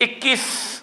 21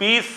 20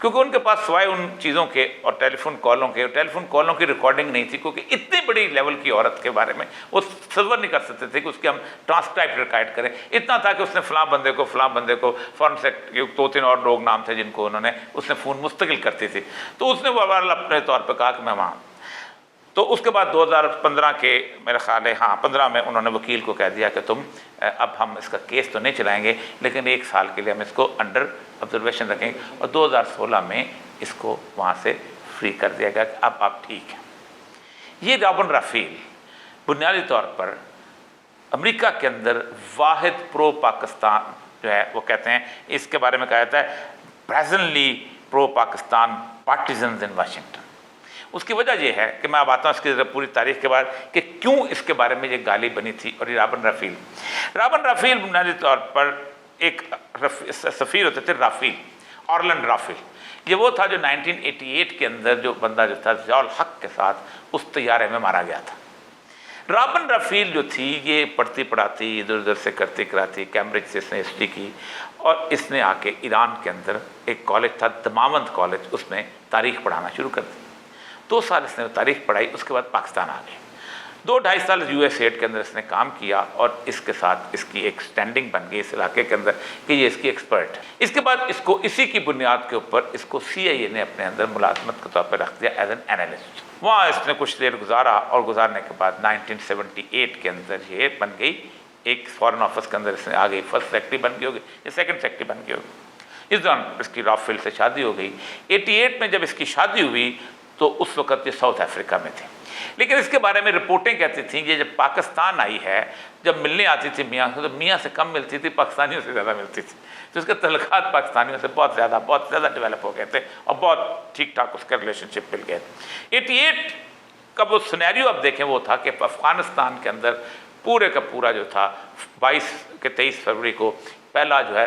کیونکہ ان کے پاس سوائے ان چیزوں کے اور ٹیلی فون کالوں کی ریکارڈنگ نہیں تھی، کیونکہ اتنی بڑی لیول کی عورت کے بارے میں وہ تصور نہیں کر سکتے تھے کہ اس کے ہم ٹرانسکرائب ریکارڈ کریں۔ اتنا تھا کہ اس نے فلاں بندے کو فوراً سے 2-3 اور لوگ نام تھے جن کو اس نے فون مستقل کرتی تھی، تو اس نے وہ اپنے طور پہ کہا کہ میں وہاں۔ تو اس کے بعد 2015 کے میرے خیال ہے 15 میں انہوں نے وکیل کو کہہ دیا کہ تم اب ہم اس کا کیس تو نہیں چلائیں گے، لیکن 1 سال کے لیے ہم اس کو انڈر آبزرویشن رکھیں گے، اور 2016 میں اس کو وہاں سے فری کر دیا گیا کہ اب آپ ٹھیک ہیں۔ یہ رابن رافیل بنیادی طور پر امریکہ کے اندر واحد پرو پاکستان جو ہے، وہ کہتے ہیں اس کے بارے میں کہا جاتا ہے presently pro Pakistan partisans in Washington. اس کی وجہ یہ ہے کہ میں اب آتا ہوں اس کی پوری تاریخ کے بعد کہ کیوں اس کے بارے میں یہ گالی بنی تھی۔ اور یہ رابن رافیل بنیادی طور پر ایک سفیر ہوتے تھے، آرلینڈ رافیل۔ یہ وہ تھا جو 1988 کے اندر جو بندہ جو تھا ضیاء الحق کے ساتھ اس طیارے میں مارا گیا تھا۔ رابن رافیل جو تھی یہ پڑھتی پڑھاتی ادھر ادھر سے کرتی کراتی، کیمبرج سے اس نے ہسٹری کی، اور اس نے آ کے ایران کے اندر ایک کالج تھا دماوند کالج، اس میں تاریخ پڑھانا شروع کر دی۔ 2 سال اس نے تاریخ پڑھائی، اس کے بعد پاکستان آ گئے۔ 2-2.5 سال USA کے اندر اس نے کام کیا، اور اس کے ساتھ اس کی ایک سٹینڈنگ بن گئی اس علاقے کے اندر کہ یہ اس کی ایکسپرٹ ہے۔ اس کے بعد اس کو اسی کی بنیاد کے اوپر اس کو CIA نے اپنے اندر ملازمت کے طور پر رکھ دیا ایز این اینالسٹ۔ وہاں اس نے کچھ دیر گزارا، اور گزارنے کے بعد 1978 کے اندر یہ بن گئی ایک فارن آفس کے اندر اس نے آ گئی، فرسٹ سیکرٹری بن گئی ہوگی یا سیکنڈ سیکرٹری بن گئی ہوگی۔ اس دوران اس کی رافیل سے شادی ہو گئی۔ 88 میں جب اس کی شادی ہوئی تو اس وقت یہ ساؤتھ افریقہ میں تھے، لیکن اس کے بارے میں رپورٹیں کہتی تھیں کہ جب پاکستان آئی ہے، جب ملنے آتی تھی میاں سے، تو میاں سے کم ملتی تھی، پاکستانیوں سے زیادہ ملتی تھی، تو اس کے تعلقات پاکستانیوں سے بہت زیادہ ڈیولپ ہو گئے تھے، اور بہت ٹھیک ٹھاک اس کا ریلیشن شپ مل گئے۔ 88 کا وہ سینیریو اب دیکھیں وہ تھا کہ افغانستان کے اندر پورے کا پورا جو تھا 23 فروری کو پہلا جو ہے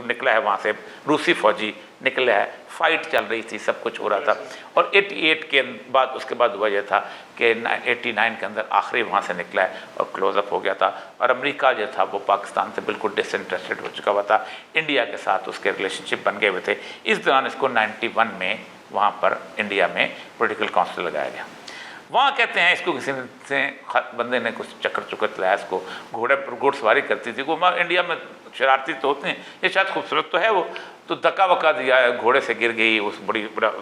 نکلا ہے وہاں سے روسی فوجی نکلا ہے، فائٹ چل رہی تھی، سب کچھ ہو رہا تھا، اور 88 کے بعد اس کے بعد ہوا یہ تھا کہ 89 کے اندر آخری وہاں سے نکلا ہے اور کلوز اپ ہو گیا تھا، اور امریکہ جو تھا وہ پاکستان سے بالکل ڈس انٹرسٹڈ ہو چکا ہوا تھا، انڈیا کے ساتھ اس کے ریلیشن شپ بن گئے ہوئے تھے۔ اس دوران اس کو 91 میں وہاں پر انڈیا میں پولیٹیکل کونسل لگایا گیا۔ وہاں کہتے ہیں اس کو کسی سے بندے نے کچھ چکر چلایا، اس کو گھوڑ سواری کرتی تھی، وہ انڈیا میں شرارتی تو ہوتے ہیں، یہ شاید خوبصورت تو ہے وہ، تو دھکا وکا دیا، گھوڑے سے گر گئی،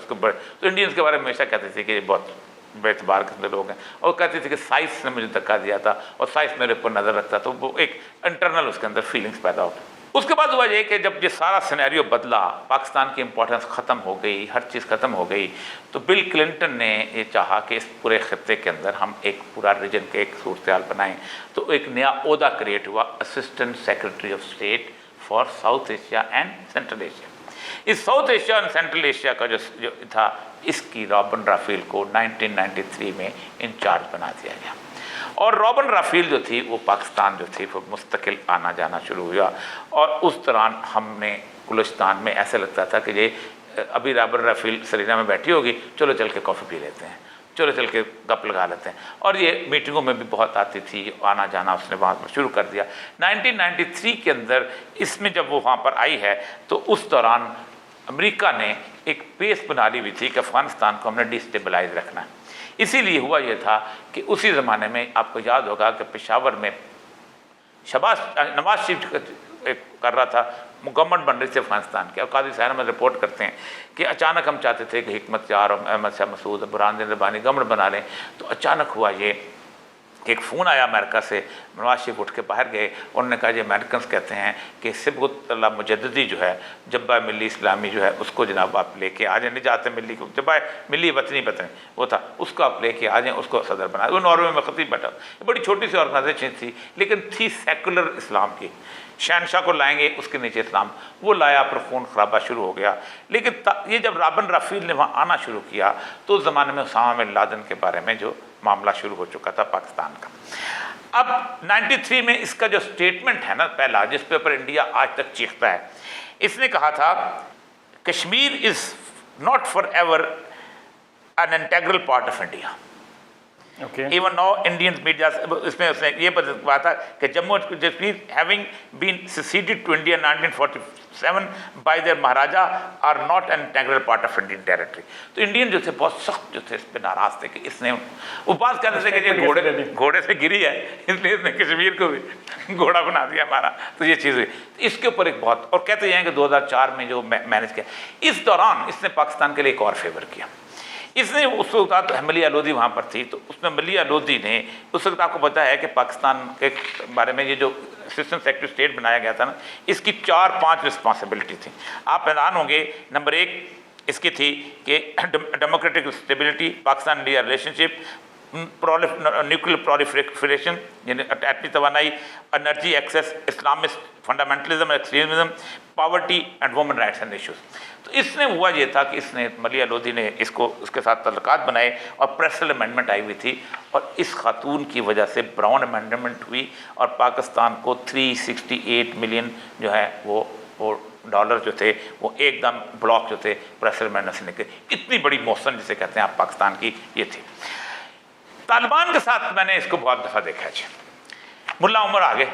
تو انڈینس کے بارے میں ہمیشہ کہتے تھے کہ یہ بہت بے اعتبار قسم لوگ ہیں، اور کہتے تھے کہ سائنس نے مجھے دھکا دیا تھا اور سائنس میرے اوپر نظر رکھتا، تو وہ ایک انٹرنل اس کے اندر فیلنگس پیدا ہو گئی۔ اس کے بعد ہوا یہ کہ جب یہ سارا سینیریو بدلا، پاکستان کی امپورٹنس ختم ہو گئی، ہر چیز ختم ہو گئی، تو بل کلنٹن نے یہ چاہا کہ اس پورے خطے کے اندر ہم ایک پورا ریجن کے ایک صورتحال بنائیں، تو ایک نیا عہدہ کریٹ ہوا، assistant secretary of state for South Asia and Central Asia. اس ساؤتھ ایشیا اور سینٹرل ایشیا کا جو تھا، اس کی رابن رافیل کو 1993 میں انچارج بنا دیا گیا، اور رابن رافیل جو تھی وہ پاکستان جو تھی وہ مستقل آنا جانا شروع ہوا، اور اس دوران ہم نے بلوچستان میں ایسے لگتا تھا کہ یہ ابھی رابن رافیل سرینا میں بیٹھی ہوگی، چلو چل کے کافی پی لیتے ہیں، چلو چل کے گپ لگا لیتے ہیں، اور یہ میٹنگوں میں بھی بہت آتی تھی، آنا جانا اس نے وہاں پر شروع کر دیا۔ 1993 کے اندر اس میں جب وہ وہاں پر آئی ہے تو اس دوران امریکہ نے ایک بیس بنا لی ہوئی تھی کہ افغانستان کو ہم نے ڈی اسٹیبلائز رکھنا ہے۔ اسی لیے ہوا یہ تھا کہ اسی زمانے میں آپ کو یاد ہوگا کہ پشاور میں نواز شریف کر رہا تھا، گورنمنٹ بن رہی تھی افغانستان کی، اور قاضی صاحب احمد رپورٹ کرتے ہیں کہ اچانک ہم چاہتے تھے کہ حکمت یار اور احمد شاہ مسعود اور برہان الدین ربانی گورنمنٹ بنا لیں، تو اچانک ہوا یہ کہ ایک فون آیا امریکہ سے، نواز شریف اٹھ کے باہر گئے، انہوں نے کہا یہ امریکنس کہتے ہیں کہ صبغت اللہ مجددی جو ہے جبہ ملی اسلامی جو ہے اس کو جناب آپ لے کے آ جائیں، نجات ملی کو جبہ ملی وطنی وہ تھا، اس کو آپ لے کے آ جائیں، اس کو صدر بنا۔ وہ ناروے میں خطیب بیٹھا، بڑی چھوٹی سی آرگنائزیشن تھی لیکن تھی سیکولر اسلام کی، شہنشاہ کو لائیں گے اس کے نیچے اسلام، وہ لایا پر خون خرابہ شروع ہو گیا۔ لیکن یہ جب رابن رافیل نے وہاں آنا شروع کیا تو اس زمانے میں اسامہ بن لادن کے بارے میں جو معاملہ شروع ہو چکا تھا پاکستان کا۔ اب 93 میں اس کا جو سٹیٹمنٹ ہے نا پہلا، جس پہ اوپر انڈیا آج تک چیختا ہے، اس نے کہا تھا Kashmir is not for ever an integral part of India. Okay. Even now Indian media اس میں اس نے یہ بتایا تھا کہ Jammu and Kashmir having been seceded to India in 1947 by their Maharaja are not an integral part of Indian territory. تو Indian جو تھے بہت سخت جو تھے اس پہ ناراض تھے کہ اس نے وہ بات کہتے تھے کہ یہ گھوڑے سے گری ہے اس لیے اس نے کشمیر کو بھی گھوڑا بنا دیا ہمارا. تو یہ چیز ہوئی اس کے اوپر ایک بہت, اور کہتے ہیں کہ 2004 میں جو مینج کیا اس دوران اس نے پاکستان کے لیے ایک اور فیور کیا. اس نے اس وقت ملیہ لودھی وہاں پر تھی, تو اس میں ملیہ لودھی نے اس وقت آپ کو پتہ ہے کہ پاکستان کے بارے میں یہ جو اسسٹنٹ سیکرٹری اسٹیٹ بنایا گیا تھا نا, اس کی 4-5 رسپانسبلٹی تھی. آپ حیران ہوں گے. نمبر 1 اس کی تھی کہ democratic stability, Pakistan India relationship, nuclear proliferation یعنی ایٹمی توانائی, energy access, Islamist fundamentalism extremism, poverty and women rights and issues. تو اس نے ہوا یہ تھا کہ اس نے ملیہ لودھی نے اس کو اس کے ساتھ تعلقات بنائے اور پریسل امینڈمنٹ آئی ہوئی تھی, اور اس خاتون کی وجہ سے براؤن امینڈمنٹ ہوئی اور پاکستان کو 368 ملین جو ہے وہ ڈالر جو تھے وہ ایک دم بلاک جو تھے پریسل امینڈمنٹ سے نکلے. اتنی بڑی موشن جسے کہتے ہیں آپ پاکستان کی یہ تھی. طالبان کے ساتھ میں نے اس کو بہت دفعہ دیکھا ہے. ملا عمر آگے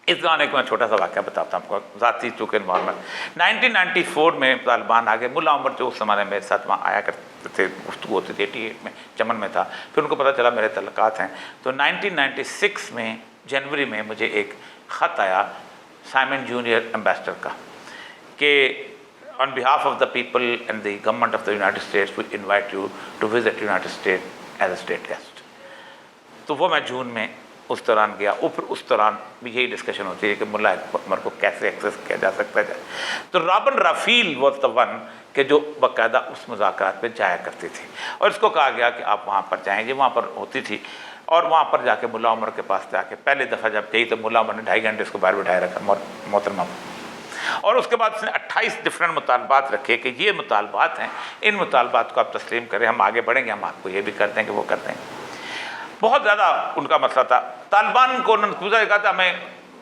اس زمانے کو میں چھوٹا سا واقعہ بتاتا ہوں آپ کو, ذاتی چونکہ انوائرمنٹ. 1994 میں طالبان آگے. ملا عمر جو اس زمانے میرے ساتھ وہاں آیا کرتے تھے, گفتگو ہوتی تھی, 88 میں چمن میں تھا. پھر ان کو پتہ چلا میرے تعلقات ہیں, تو 1996 میں جنوری میں مجھے ایک خط آیا سائمن جونیئر ایمبیسڈر کا کہ on behalf of the people and the government of the United States we invite you to visit United States as a state guest. تو وہ میں جون میں اس دوران گیا. اور پھر اس دوران بھی یہی ڈسکشن ہوتی ہے کہ ملا عمر کو کیسے ایکسیس کیا جا سکتا ہے. تو Robin Raphel was the one کہ جو باقاعدہ اس مذاکرات پہ جایا کرتی تھی, اور اس کو کہا گیا کہ آپ وہاں پر جائیں. یہ وہاں پر ہوتی تھی, اور وہاں پر جا کے ملا عمر کے پاس جا کے پہلے دفعہ جب گئی تو ملا عمر نے 2.5 گھنٹے اس کو باہر بٹھائے رکھا محترمہ. اور اس کے بعد اس نے 28 ڈفرینٹ مطالبات رکھے کہ یہ مطالبات ہیں, ان مطالبات کو آپ تسلیم کریں, ہم آگے بڑھیں گے, ہم آپ کو یہ بھی کرتے ہیں کہ وہ کرتے ہیں. بہت زیادہ ان کا مسئلہ تھا. طالبان کو انہوں نے کہا تھا, ہمیں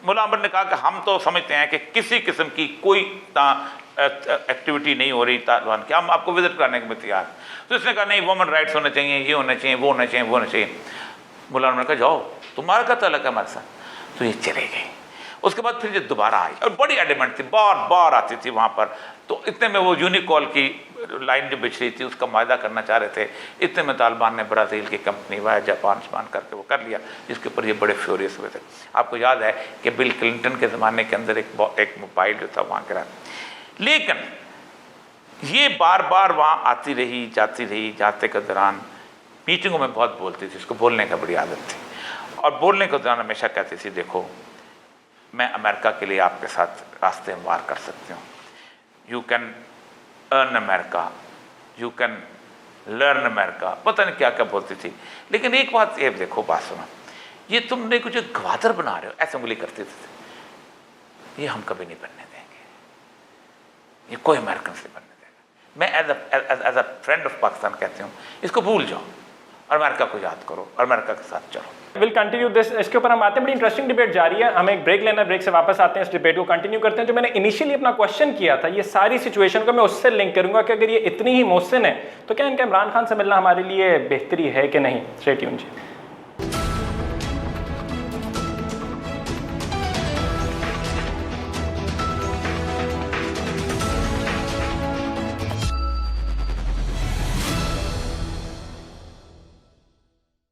ملا عمر نے کہا کہ ہم تو سمجھتے ہیں کہ کسی قسم کی کوئی ایکٹیویٹی نہیں ہو رہی طالبان کی, ہم آپ کو وزٹ کرنے کے لیے تیار. تو اس نے کہا نہیں, وومن رائٹس ہونے چاہیے, یہ ہونا چاہیے, وہ ہونا چاہیے, وہ ہونا چاہیے. ملا عمر نے کہا جاؤ, تمہارا کیا تعلق ہے ہمارے ساتھ. تو یہ چلے گئے. اس کے بعد پھر یہ دوبارہ آئی اور بڑی ایڈیمنٹ تھی, بار بار آتی تھی وہاں پر. تو اتنے میں وہ یونیکول کی لائن جو بچھ رہی تھی اس کا معاہدہ کرنا چاہ رہے تھے. اتنے میں طالبان نے برازیل کی کمپنی جاپان کر کے وہ کر لیا, جس کے اوپر یہ بڑے فیوریس ہوئے تھے. آپ کو یاد ہے کہ بل کلنٹن کے زمانے کے اندر ایک موبائل جو تھا وہاں گرا. لیکن یہ بار بار وہاں آتی رہی, جاتی رہی. جاتے کے دوران میٹنگوں میں بہت بولتی تھی, اس کو بولنے کا بڑی عادت تھی, اور بولنے کے دوران ہمیشہ کہتی تھی دیکھو میں امریکہ کے لیے آپ کے ساتھ راستے ہموار کر سکتی ہوں. You can earn America, you can learn America, پتہ نہیں کیا کیا بولتی تھی. لیکن ایک بات یہ دیکھو, بات سنو, یہ تم نے کچھ گوادر بنا رہے ہو, ایسے انگلی کرتی تھی, یہ ہم کبھی نہیں بننے دیں گے, یہ کوئی امریکن سے بننے دے گا. میں as a friend of Pakistan کہتی ہوں اس کو بھول جاؤ اور امریکہ کو یاد کرو اور امریکہ کے ساتھ چلو. Will continue this. اس کے اوپر ہم آتے ہیں, بڑی انٹرسٹنگ ڈبیٹ جاری ہے. ہمیں ایک بریک لینا ہے, بریک سے واپس آتے ہیں, اس ڈبیٹ کو کنٹینیو کرتے ہیں. جو میں نے انیشیلی اپنا کوشچن کیا تھا, یہ ساری سچویشن کو میں اس سے لنک کروں گا کہ اگر یہ اتنی ہی محسن ہے تو کیا ان کا عمران خان سے ملنا ہمارے لیے بہتری ہے کہ نہیں. اسٹے ٹیون جی.